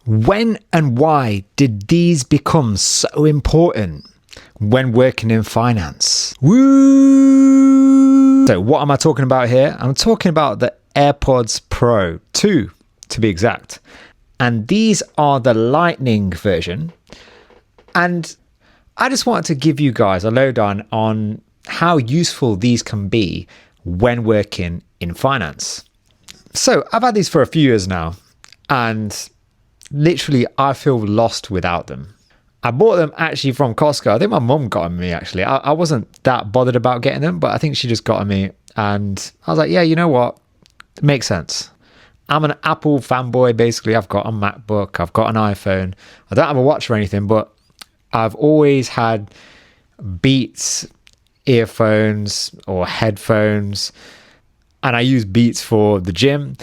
When and why did these become so important when working in finance? Woo! So what am I talking about here? I'm talking about the AirPods Pro 2 to be exact. And these are the Lightning version. And I just wanted to give you guys a lowdown on how useful these can be when working in finance. So I've had these for a few years now, and literally I feel lost without them. I bought them actually from Costco. I think my mum got them me actually. I wasn't that bothered about getting them, but I think she just got them me. And I was like, yeah, you know what? It makes sense. I'm an Apple fanboy, basically. I've got a MacBook, I've got an iPhone. I don't have a watch or anything, but I've always had Beats earphones or headphones, and I use Beats for the gym.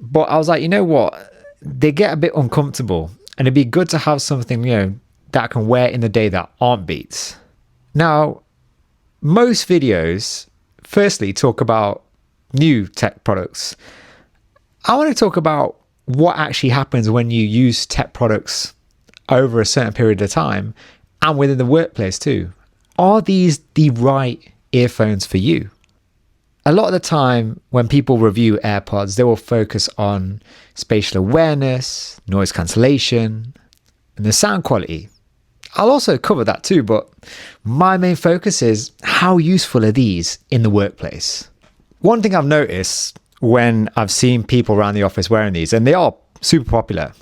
But I was like, you know what? They get a bit uncomfortable, and it'd be good to have something, that I can wear in the day that aren't Beats. Now, most videos, firstly, talk about new tech products. I want to talk about what actually happens when you use tech products over a certain period of time and within the workplace too. Are these the right earphones for you? A lot of the time when people review AirPods, they will focus on spatial awareness, noise cancellation, and the sound quality. I'll also cover that too, but my main focus is how useful are these in the workplace? One thing I've noticed when I've seen people around the office wearing these, and they are super popular,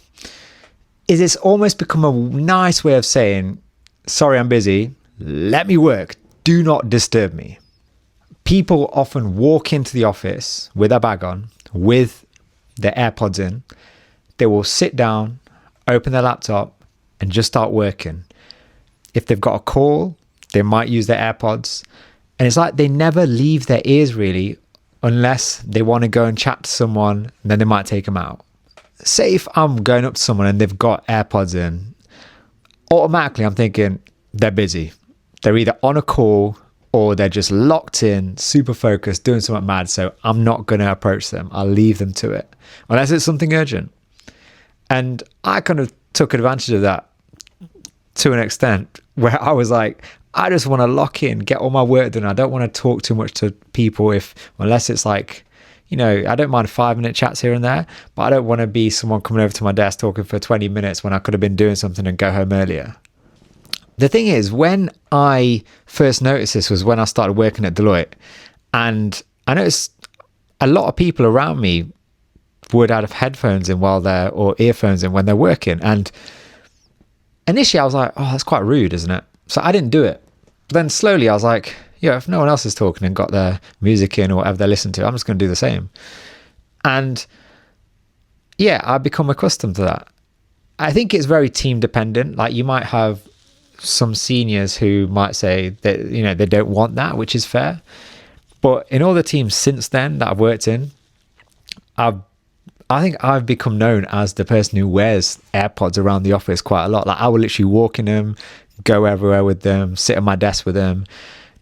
is it's almost become a nice way of saying, sorry, I'm busy, let me work, do not disturb me. People often walk into the office with their bag on, with their AirPods in. They will sit down, open their laptop, and just start working. If they've got a call, they might use their AirPods. And it's like they never leave their ears really, unless they want to go and chat to someone, and then they might take them out. Say if I'm going up to someone and they've got AirPods in, automatically I'm thinking they're busy. They're either on a call or they're just locked in, super focused, doing something mad. So I'm not going to approach them. I'll leave them to it, unless it's something urgent. And I kind of took advantage of that to an extent where I was like, I just want to lock in, get all my work done. I don't want to talk too much to people unless it's like, I don't mind 5-minute chats here and there, but I don't want to be someone coming over to my desk talking for 20 minutes when I could have been doing something and go home earlier. The thing is, when I first noticed this was when I started working at Deloitte, and I noticed a lot of people around me would have headphones in or earphones in when they're working. And initially I was like, oh, that's quite rude, isn't it? So I didn't do it. But then slowly I was like, if no one else is talking and got their music in or whatever they're listening to, I'm just going to do the same. And I've become accustomed to that. I think it's very team dependent. Like you might have some seniors who might say that, they don't want that, which is fair. But in all the teams since then that I've worked in, I think I've become known as the person who wears AirPods around the office quite a lot. Like I will literally walk in them, go everywhere with them, sit at my desk with them,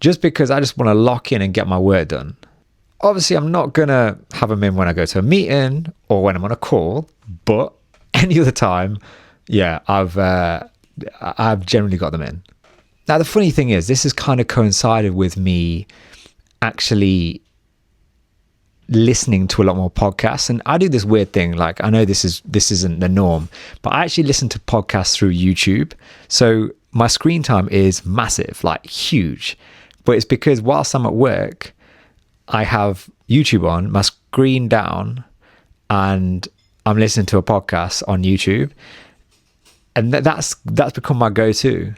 just because I just want to lock in and get my work done. Obviously, I'm not going to have them in when I go to a meeting or when I'm on a call, but any other time, I've generally got them in. Now, the funny thing is, this has kind of coincided with me actually listening to a lot more podcasts. And I do this weird thing, like I know this isn't the norm, but I actually listen to podcasts through YouTube. So my screen time is massive, like huge. But it's because whilst I'm at work, I have YouTube on, my screen down, and I'm listening to a podcast on YouTube. And that's become my go-to.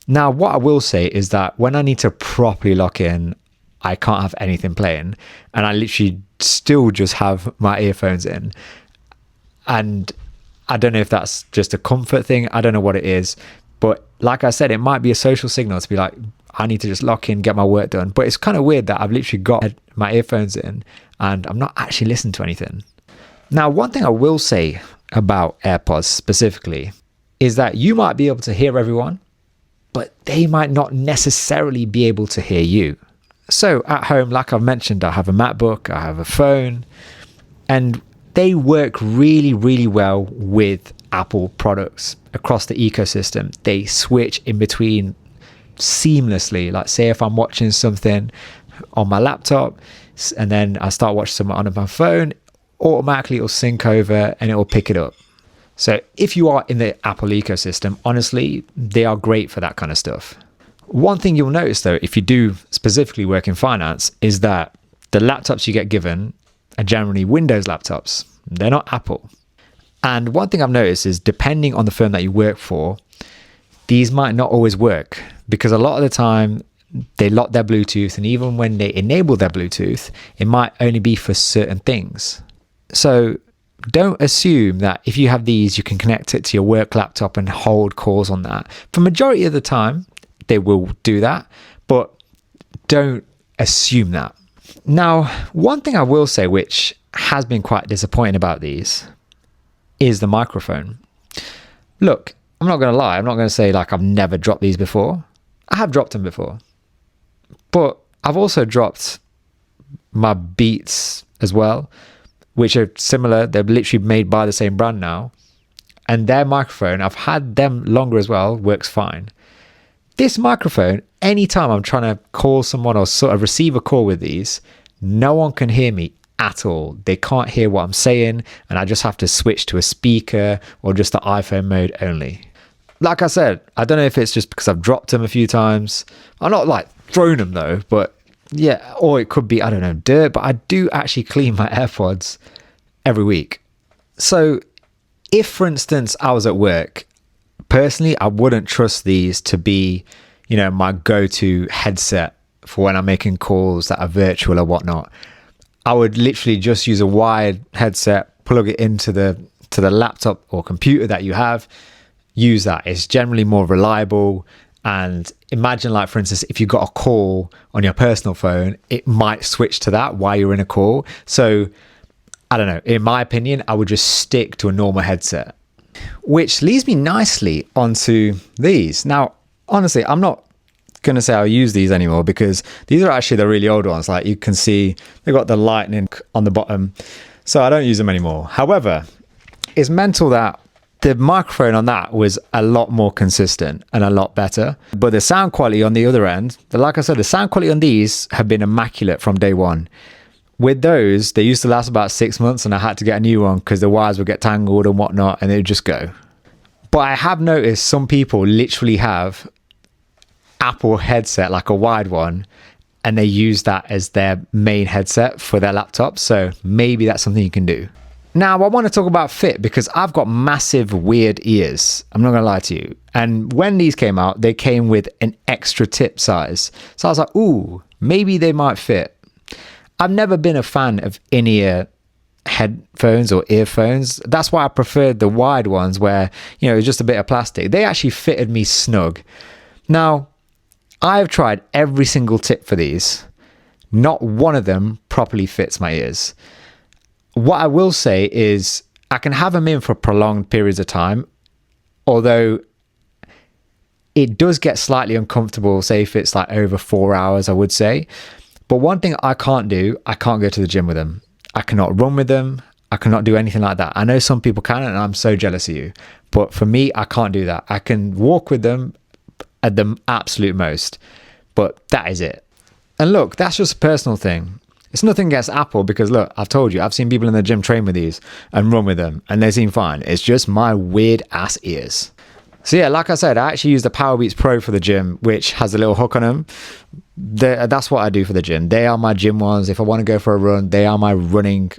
Now, what I will say is that when I need to properly lock in, I can't have anything playing, and I literally still just have my earphones in. And I don't know if that's just a comfort thing. I don't know what it is. But like I said, it might be a social signal to be like, I need to just lock in, get my work done. But it's kind of weird that I've literally got my earphones in and I'm not actually listening to anything. Now, one thing I will say about AirPods specifically is that you might be able to hear everyone, but they might not necessarily be able to hear you. So at home, like I've mentioned, I have a MacBook, I have a phone, and they work really, really well with Apple products across the ecosystem. They switch in between seamlessly. Like say if I'm watching something on my laptop and then I start watching something on my phone, automatically it'll sync over and it will pick it up. So if you are in the Apple ecosystem, honestly, they are great for that kind of stuff. One thing you'll notice though, if you do specifically work in finance, is that the laptops you get given are generally Windows laptops. They're not Apple. And one thing I've noticed is depending on the firm that you work for, these might not always work because a lot of the time they lock their Bluetooth, and even when they enable their Bluetooth, it might only be for certain things. So don't assume that if you have these, you can connect it to your work laptop and hold calls on that. For majority of the time, they will do that, but don't assume that. Now, one thing I will say, which has been quite disappointing about these, is the microphone. Look, I'm not going to lie. I'm not going to say like I've never dropped these before. I have dropped them before. But I've also dropped my Beats as well, which are similar. They're literally made by the same brand now. And their microphone, I've had them longer as well, works fine. This microphone, anytime I'm trying to call someone or sort of receive a call with these, no one can hear me at all. They can't hear what I'm saying, and I just have to switch to a speaker or just the iPhone mode only. Like I said, I don't know if it's just because I've dropped them a few times. I'm not like thrown them though, but yeah, or it could be, I don't know, dirt, but I do actually clean my AirPods every week. So if, for instance, I was at work, personally, I wouldn't trust these to be, you know, my go-to headset for when I'm making calls that are virtual or whatnot. I would literally just use a wired headset, plug it into the laptop or computer that you have, use that. It's generally more reliable. And imagine, like, for instance, if you got a call on your personal phone, it might switch to that while you're in a call. So I don't know, in my opinion, I would just stick to a normal headset, which leads me nicely onto these. Now, honestly, I'm not going to say I'll use these anymore because these are actually the really old ones. Like you can see, they've got the lightning on the bottom. So I don't use them anymore. However, it's mental that the microphone on that was a lot more consistent and a lot better. But the sound quality on the other end, like I said, the sound quality on these have been immaculate from day one. With those, they used to last about 6 months and I had to get a new one because the wires would get tangled and whatnot and they would just go. But I have noticed some people literally have Apple headset, like a wired one, and they use that as their main headset for their laptop. So maybe that's something you can do. Now, I want to talk about fit because I've got massive weird ears. I'm not going to lie to you. And when these came out, they came with an extra tip size. So I was like, ooh, maybe they might fit. I've never been a fan of in-ear headphones or earphones. That's why I preferred the wide ones where, you know, it's just a bit of plastic. They actually fitted me snug. Now, I've tried every single tip for these. Not one of them properly fits my ears. What I will say is I can have them in for prolonged periods of time, although it does get slightly uncomfortable, say if it's like over 4 hours, I would say. But one thing I can't do, I can't go to the gym with them. I cannot run with them. I cannot do anything like that. I know some people can, and I'm so jealous of you. But for me, I can't do that. I can walk with them at the absolute most, but that is it. And look, that's just a personal thing. It's nothing against Apple because look, I've told you, I've seen people in the gym train with these and run with them and they seem fine. It's just my weird ass ears. So yeah, like I said, I actually use the Powerbeats Pro for the gym, which has a little hook on them. That's what I do for the gym. They are my gym ones. If I want to go for a run, they are my running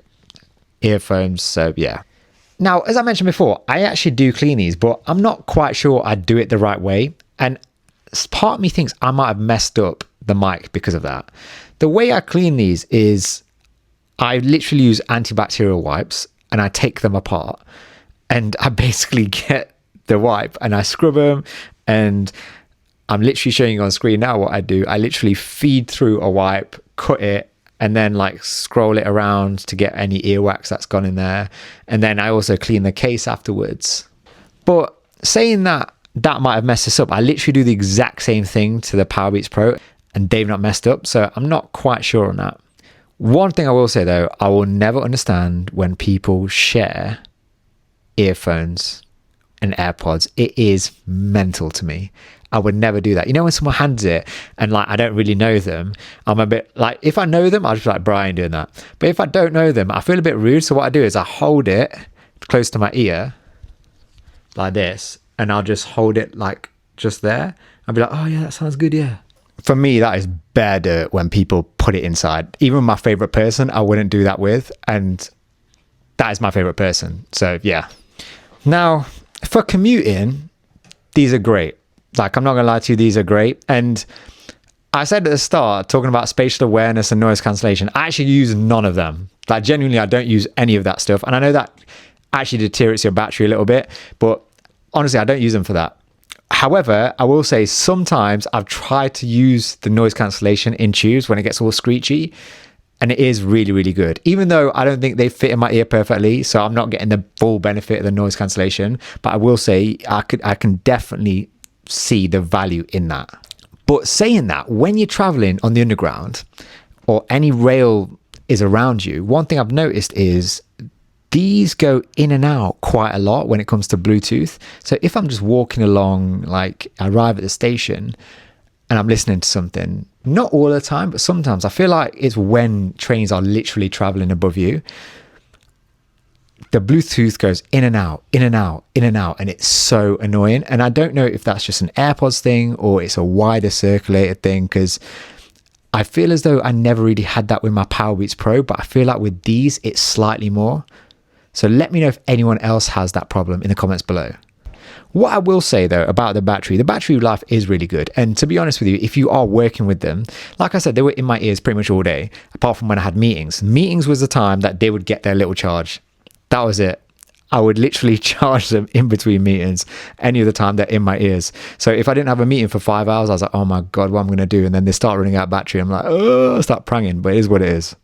earphones. So yeah. Now, as I mentioned before, I actually do clean these, but I'm not quite sure I do it the right way. And part of me thinks I might have messed up the mic because of that. The way I clean these is I literally use antibacterial wipes and I take them apart and I basically get the wipe and I scrub them, and I'm literally showing you on screen now what I do. I literally feed through a wipe, cut it, and then like scroll it around to get any earwax that's gone in there. And then I also clean the case afterwards. But saying that might have messed this up, I literally do the exact same thing to the Powerbeats Pro and they've not messed up. So I'm not quite sure on that. One thing I will say though, I will never understand when people share earphones and AirPods. It is mental to me. I would never do that. You know, when someone hands it and like I don't really know them, I'm a bit like, if I know them, I'll just be like, Brian doing that. But if I don't know them, I feel a bit rude. So what I do is I hold it close to my ear like this, and I'll just hold it like just there. I'll be like, oh yeah, that sounds good, yeah. For me, that is bare dirt when people put it inside. Even my favorite person, I wouldn't do that with. And that is my favorite person. So yeah. Now, for commuting, these are great. Like, I'm not going to lie to you, these are great. And I said at the start, talking about spatial awareness and noise cancellation, I actually use none of them. Like, genuinely, I don't use any of that stuff. And I know that actually deteriorates your battery a little bit, but honestly, I don't use them for that. However, I will say sometimes I've tried to use the noise cancellation in tubes when it gets all screechy, and it is really, really good. Even though I don't think they fit in my ear perfectly, so I'm not getting the full benefit of the noise cancellation, but I will say I can definitely see the value in that. But saying that, when you're traveling on the underground or any rail is around you, one thing I've noticed is these go in and out quite a lot when it comes to Bluetooth. So if I'm just walking along, like I arrive at the station and I'm listening to something, not all the time, but sometimes I feel like it's when trains are literally traveling above you, the Bluetooth goes in and out, in and out, in and out, and it's so annoying. And I don't know if that's just an AirPods thing or it's a wider circulated thing, because I feel as though I never really had that with my Powerbeats Pro, but I feel like with these, it's slightly more. So let me know if anyone else has that problem in the comments below. What I will say though about the battery life is really good. And to be honest with you, if you are working with them, like I said, they were in my ears pretty much all day, apart from when I had meetings. Meetings was the time that they would get their little charge. That was it. I would literally charge them in between meetings. Any other time they're in my ears. So if I didn't have a meeting for 5 hours, I was like, oh my God, what am I going to do? And then they start running out of battery. I'm like, oh, start pranging, but it is what it is.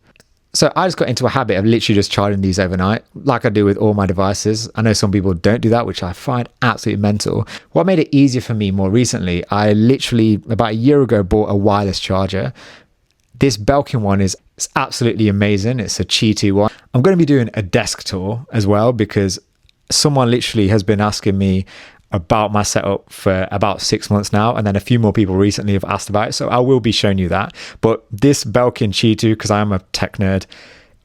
So I just got into a habit of literally just charging these overnight, like I do with all my devices. I know some people don't do that, which I find absolutely mental. What made it easier for me more recently, I literally about a year ago bought a wireless charger. This Belkin one is absolutely amazing. It's a Qi 2 one. I'm going to be doing a desk tour as well, because someone literally has been asking me about my setup for about 6 months now, and then a few more people recently have asked about it, so I will be showing you that. But this Belkin Qi 2, because I am a tech nerd,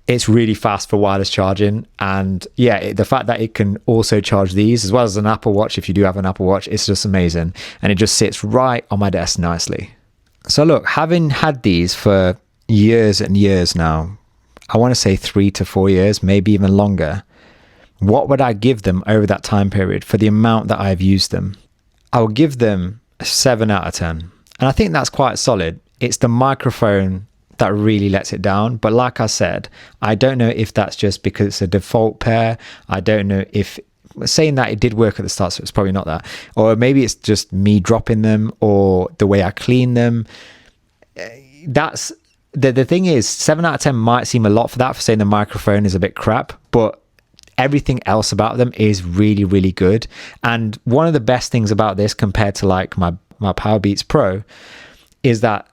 it's really fast for wireless charging. And yeah, the fact that it can also charge these as well as an Apple Watch, if you do have an Apple Watch, it's just amazing, and it just sits right on my desk nicely. So look, having had these for years and years now, I want to say 3 to 4 years, maybe even longer, what would I give them over that time period for the amount that I've used them? I will give them a 7 out of 10. And I think that's quite solid. It's the microphone that really lets it down. But like I said, I don't know if that's just because it's a default pair. I don't know if, saying that, it did work at the start, so it's probably not that. Or maybe it's just me dropping them or the way I clean them. That's the thing is, 7 out of 10 might seem a lot for that, for saying the microphone is a bit crap, but everything else about them is really, really good. And one of the best things about this compared to like my Powerbeats Pro is that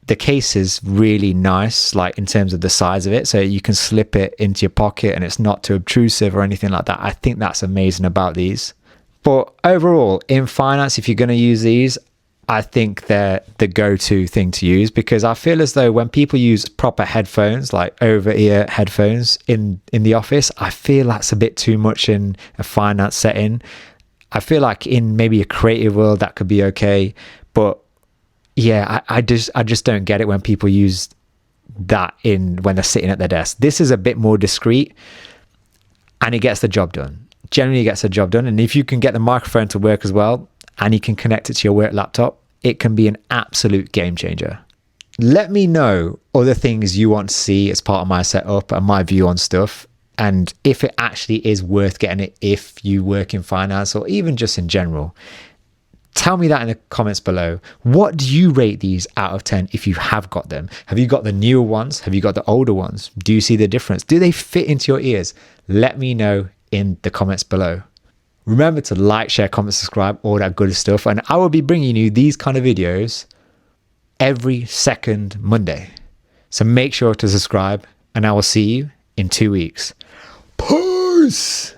the case is really nice, like in terms of the size of it, so you can slip it into your pocket and it's not too obtrusive or anything like that. I think that's amazing about these. But overall, in finance, if you're going to use these, I think they're the go-to thing to use, because I feel as though when people use proper headphones, like over-ear headphones in the office, I feel that's a bit too much in a finance setting. I feel like in maybe a creative world that could be okay, but yeah, I just don't get it when people use that when they're sitting at their desk. This is a bit more discreet and it gets the job done. Generally gets the job done. And if you can get the microphone to work as well, and you can connect it to your work laptop, it can be an absolute game changer. Let me know other things you want to see as part of my setup and my view on stuff, and if it actually is worth getting it if you work in finance or even just in general. Tell me that in the comments below. What do you rate these out of 10 if you have got them? Have you got the newer ones? Have you got the older ones? Do you see the difference? Do they fit into your ears? Let me know in the comments below. Remember to like, share, comment, subscribe, all that good stuff. And I will be bringing you these kind of videos every second Monday. So make sure to subscribe, and I will see you in 2 weeks. Peace!